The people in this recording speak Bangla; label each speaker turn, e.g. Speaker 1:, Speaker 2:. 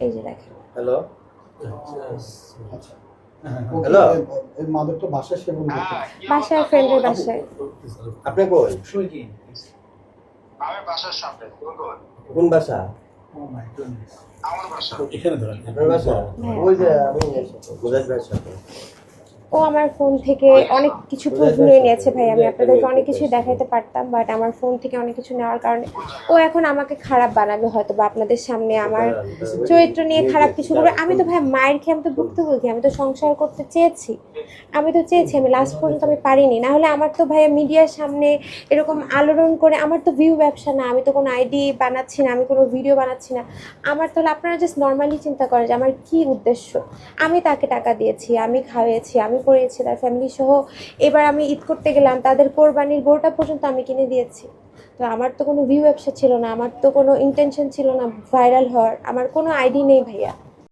Speaker 1: এই যে দেখেন।
Speaker 2: হ্যালো
Speaker 3: আচ্ছা
Speaker 2: হ্যালো
Speaker 3: এই মাদক তো বাসায় সেবন করতে
Speaker 1: বাসায়, ফ্রেন্ডের বাসায়।
Speaker 2: আপনি কই?
Speaker 4: আমি বাসার সামনে।
Speaker 2: কোন বাসা?
Speaker 4: আমার বাসা।
Speaker 3: এখানে ধরেন
Speaker 2: আপনার বাসা?
Speaker 1: হ্যাঁ।
Speaker 2: ওই যে আমি মুজাহিদ ভাইয়ের সাথে।
Speaker 1: ও আমার ফোন থেকে অনেক কিছু প্রুফ নিয়ে নিয়েছে ভাই। আমি আপনাদেরকে অনেক কিছু দেখাইতে পারতাম, বাট আমার ফোন থেকে অনেক কিছু নেওয়ার কারণে ও এখন আমাকে খারাপ বানাবে হয়তো, বা আপনাদের সামনে আমার চরিত্র নিয়ে খারাপ কিছু করবে। আমি তো ভাই মায়ের খেয়ে আমি তো ভুক্তভোগী, আমি তো সংসার করতে চেয়েছি, আমি লাস্ট পর্যন্ত আমি পারিনি। না হলে আমার তো ভাইয়া মিডিয়ার সামনে এরকম আলোড়ন করে, আমার তো ভিউ ব্যবসা না, আমি তো কোনো আইডি বানাচ্ছি না, আমি কোনো ভিডিও বানাচ্ছি না। আমার তাহলে আপনারা জাস্ট নর্মালি চিন্তা করেন যে আমার কী উদ্দেশ্য। আমি তাকে টাকা দিয়েছি, আমি খাওয়াইছি, আমি পড়িয়েছি তার ফ্যামিলি সহ। এবার আমি ঈদ করতে গেলাম, তাদের কোরবানির গরুটা পর্যন্ত আমি কিনে দিয়েছি। তো আমার তো কোনো ভিউ ব্যবসা ছিল না, আমার তো কোনো ইন্টেনশন ছিল না ভাইরাল হওয়ার, আমার কোনো আইডি নেই ভাইয়া।